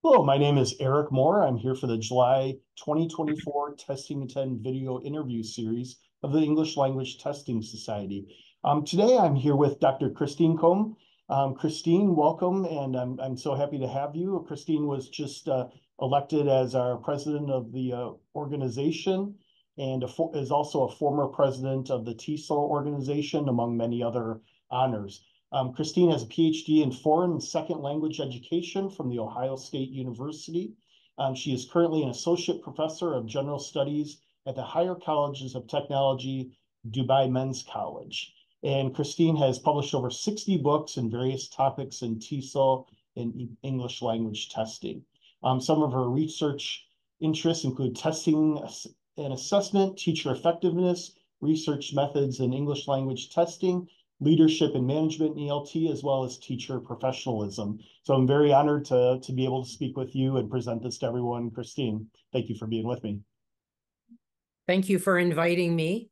Hello, my name is Eric Moore. I'm here for the July 2024 Testing Attend video interview series of the English Language Testing Society. Today I'm here with Dr. Christine Coombe. Christine, welcome, and I'm so happy to have you. Christine was just elected as our president of the organization and is also a former president of the TESOL organization, among many other honors. Christine has a PhD in foreign and second language education from The Ohio State University. She is currently an associate professor of general studies at the Higher Colleges of Technology, Dubai Men's College. And Christine has published over 60 books in various topics in TESOL and English language testing. Some of her research interests include testing and assessment, teacher effectiveness, research methods in English language testing, leadership and management in ELT, as well as teacher professionalism. So I'm very honored to be able to speak with you and present this to everyone. Christine, thank you for being with me. Thank you for inviting me,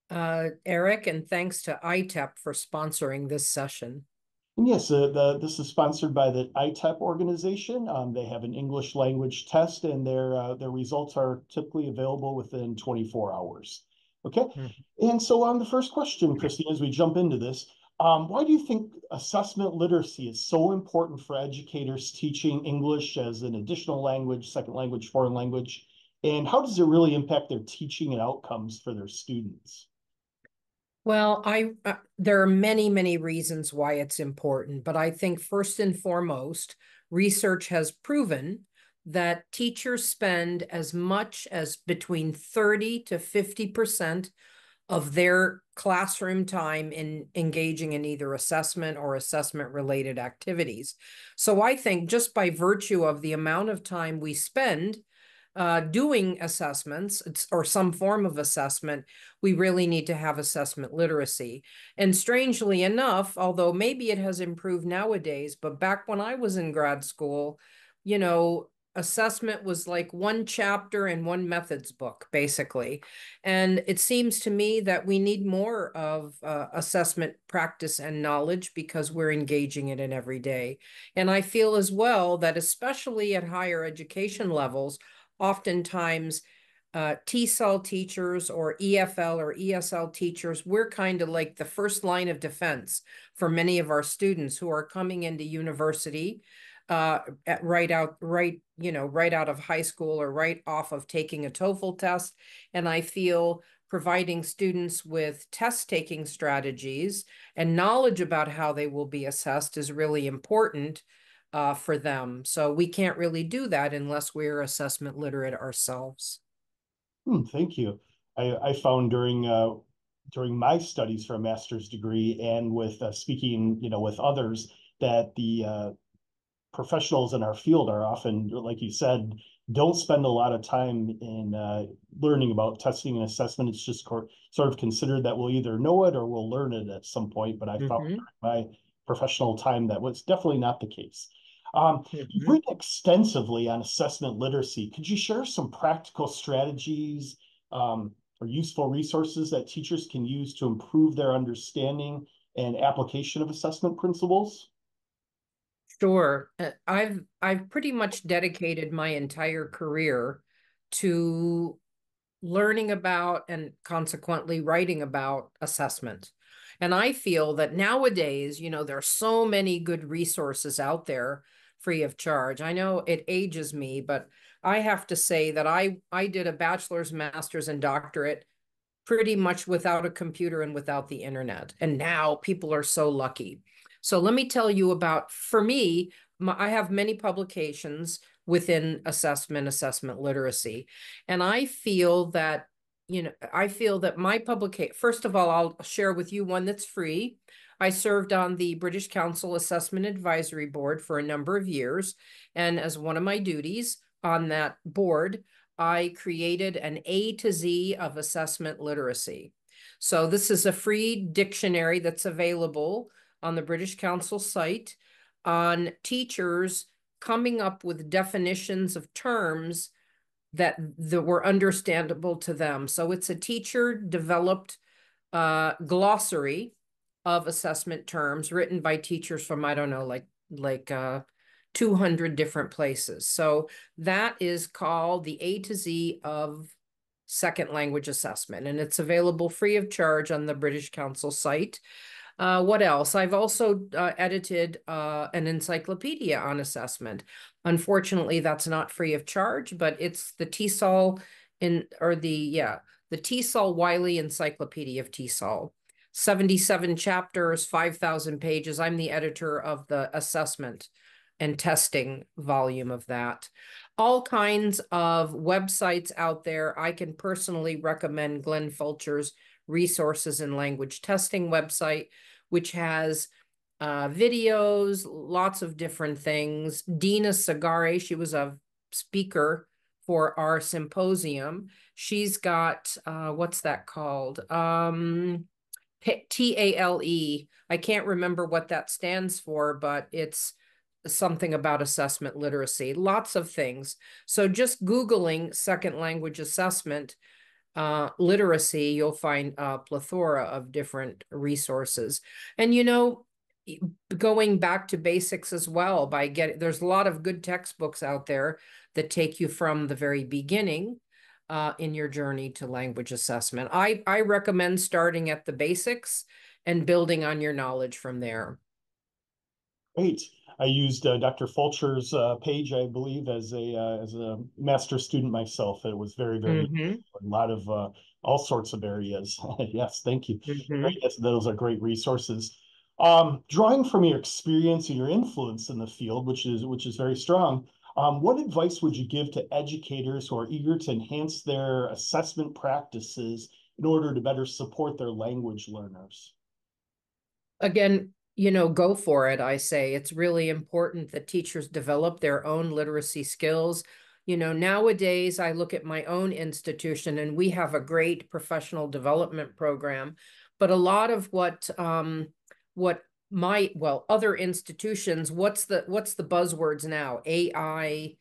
Eric, and thanks to ITEP for sponsoring this session. And yes, this is sponsored by the ITEP organization. They have an English language test, and their results are typically available within 24 hours. Okay. And so the first question, Christine, as we jump into this, why do you think assessment literacy is so important for educators teaching English as an additional language, second language, foreign language? And how does it really impact their teaching and outcomes for their students? Well, there are many, many reasons why it's important, but I think first and foremost, research has proven that teachers spend as much as between 30 to 50% of their classroom time in engaging in either assessment or assessment-related activities. So I think just by virtue of the amount of time we spend doing assessments or some form of assessment, we really need to have assessment literacy. And strangely enough, although maybe it has improved nowadays, but back when I was in grad school, assessment was like one chapter in one methods book, basically. And it seems to me that we need more of assessment practice and knowledge because we're engaging in it every day. And I feel as well that especially at higher education levels, oftentimes TESOL teachers or EFL or ESL teachers, we're kind of like the first line of defense for many of our students who are coming into university right out of high school or right off of taking a TOEFL test. And I feel providing students with test-taking strategies and knowledge about how they will be assessed is really important for them. So we can't really do that unless we're assessment literate ourselves. Thank you. I found during my studies for a master's degree and with speaking, with others, that the professionals in our field are often, like you said, don't spend a lot of time in learning about testing and assessment. It's just sort of considered that we'll either know it or we'll learn it at some point. But I found during my professional time that was definitely not the case. You've written extensively on assessment literacy. Could you share some practical strategies or useful resources that teachers can use to improve their understanding and application of assessment principles? Sure. I've pretty much dedicated my entire career to learning about and consequently writing about assessment. And I feel that nowadays, there are so many good resources out there free of charge. I know it ages me, but I have to say that I did a bachelor's, master's, and doctorate pretty much without a computer and without the internet. And now people are so lucky. So let me tell you about, for me, I have many publications within assessment literacy. And I feel that, my publication, first of all, I'll share with you one that's free. I served on the British Council Assessment Advisory Board for a number of years. And as one of my duties on that board, I created an A to Z of assessment literacy. So this is a free dictionary that's available on the British Council site on teachers coming up with definitions of terms that were understandable to them. So it's a teacher-developed glossary of assessment terms written by teachers from, I don't know, like 200 different places. So that is called the A to Z of second language assessment, and it's available free of charge on the British Council site. What else? I've also edited an encyclopedia on assessment. Unfortunately, that's not free of charge, but it's the TESOL the TESOL Wiley Encyclopedia of TESOL. 77 chapters, 5,000 pages. I'm the editor of the assessment and testing volume of that. All kinds of websites out there. I can personally recommend Glenn Fulcher's Resources in Language Testing website, which has videos, lots of different things. Dina Sagare, she was a speaker for our symposium. She's got, what's that called? TALE. I can't remember what that stands for, but it's something about assessment literacy, lots of things. So just Googling second language assessment literacy, you'll find a plethora of different resources. And, going back to basics as well, there's a lot of good textbooks out there that take you from the very beginning in your journey to language assessment. I recommend starting at the basics and building on your knowledge from there. Great. I used Dr. Fulcher's page, I believe, as a master student myself. It was very, very a lot of all sorts of areas. Yes, thank you. Great. Those are great resources. Drawing from your experience and your influence in the field, which is very strong, what advice would you give to educators who are eager to enhance their assessment practices in order to better support their language learners? Again, go for it, I say. It's really important that teachers develop their own literacy skills. Nowadays, I look at my own institution and we have a great professional development program, but a lot of what other institutions, what's the buzzwords now? AI,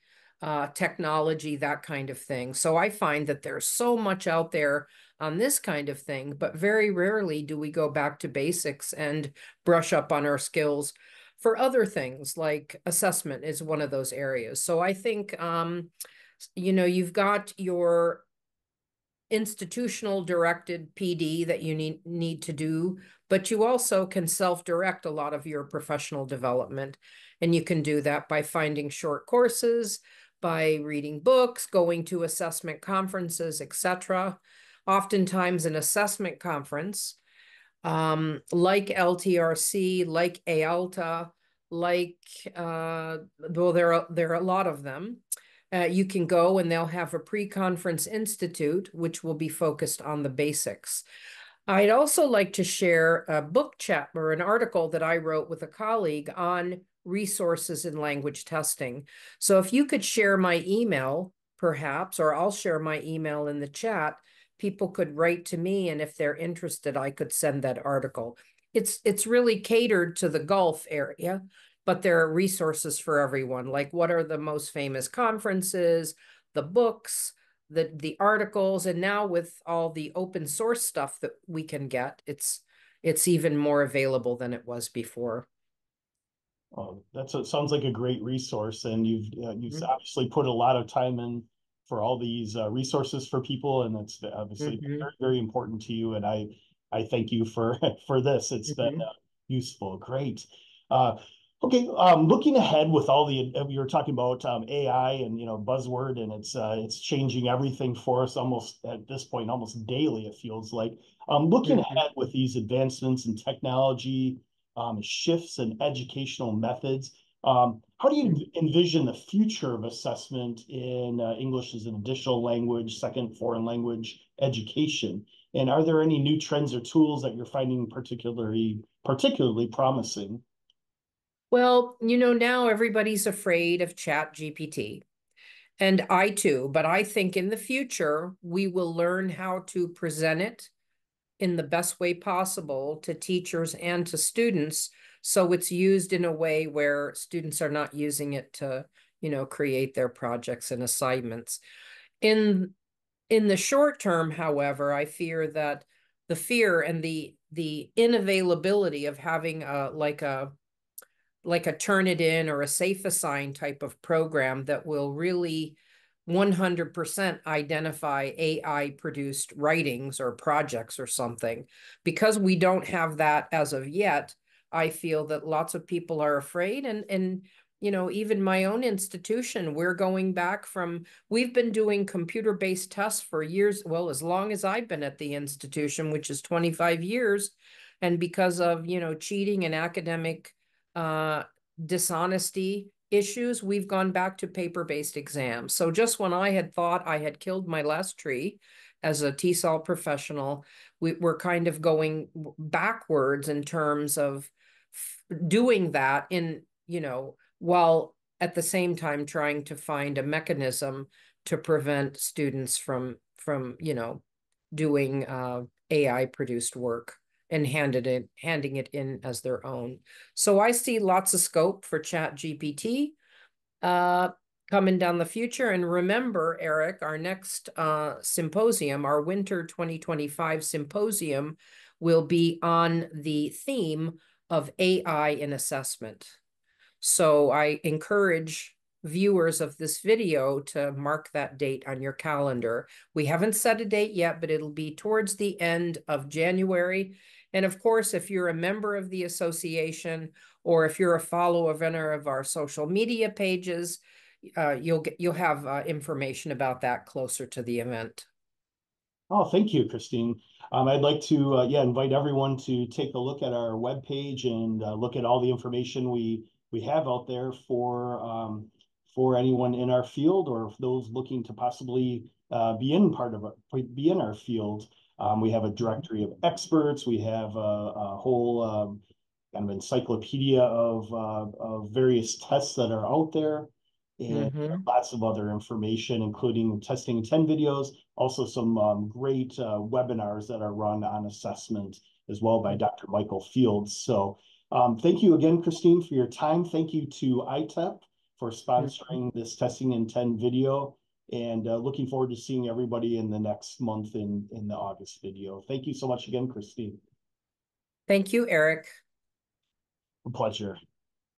technology, that kind of thing. So I find that there's so much out there on this kind of thing, but very rarely do we go back to basics and brush up on our skills for other things, like assessment is one of those areas. So I think, you've got your institutional directed PD that you need to do, but you also can self-direct a lot of your professional development. And you can do that by finding short courses, by reading books, going to assessment conferences, etc. Oftentimes an assessment conference, like LTRC, like ELTA, there are a lot of them. You can go and they'll have a pre-conference institute, which will be focused on the basics. I'd also like to share a book chat or an article that I wrote with a colleague on resources in language testing. So if you could share my email, perhaps, or I'll share my email in the chat, people could write to me, and if they're interested, I could send that article. It's really catered to the Gulf area, but there are resources for everyone. Like, what are the most famous conferences, the books, the articles, and now with all the open source stuff that we can get, it's even more available than it was before. Oh, sounds like a great resource, and you've obviously put a lot of time in for all these resources for people, and it's obviously very, very important to you. And I thank you for for this. It's been useful. Great. Okay, looking ahead with all the you were talking about AI and buzzword, and it's changing everything for us almost at this point, almost daily. It feels like looking ahead with these advancements in technology, shifts in educational methods. How do you envision the future of assessment in English as an additional language, second foreign language education? And are there any new trends or tools that you're finding particularly promising? Well, now everybody's afraid of Chat GPT, and I too, but I think in the future, we will learn how to present it in the best way possible to teachers and to students, so it's used in a way where students are not using it to, create their projects and assignments. In the short term, however, I fear that the fear and the inavailability of having like a Turnitin or a Safe Assign type of program that will really 100% identify AI produced writings or projects or something. Because we don't have that as of yet, I feel that lots of people are afraid. And even my own institution, we've been doing computer-based tests for years, well, as long as I've been at the institution, which is 25 years. And because of, cheating and academic uh, dishonesty issues, we've gone back to paper-based exams. So just when I had thought I had killed my last tree as a TESOL professional, we're kind of going backwards in terms of doing that while at the same time trying to find a mechanism to prevent students from doing AI produced work and handing it in as their own. So I see lots of scope for Chat GPT coming down the future. And remember, Eric, our next symposium, our winter 2025 symposium, will be on the theme of AI in assessment. So I encourage viewers of this video to mark that date on your calendar. We haven't set a date yet, but it'll be towards the end of January. And of course, if you're a member of the association or if you're a follower of our social media pages, you'll have information about that closer to the event. Oh, thank you, Christine. I'd like to invite everyone to take a look at our webpage and look at all the information we have out there for anyone in our field or those looking to possibly be in our field. We have a directory of experts. We have a whole kind of encyclopedia of various tests that are out there, and lots of other information, including testing 10 videos, also some great webinars that are run on assessment as well by Dr. Michael Fields. So thank you again, Christine, for your time. Thank you to ITEP for sponsoring this Testing in 10 video, and looking forward to seeing everybody in the next month in the August video. Thank you so much again, Christine. Thank you, Eric. A pleasure.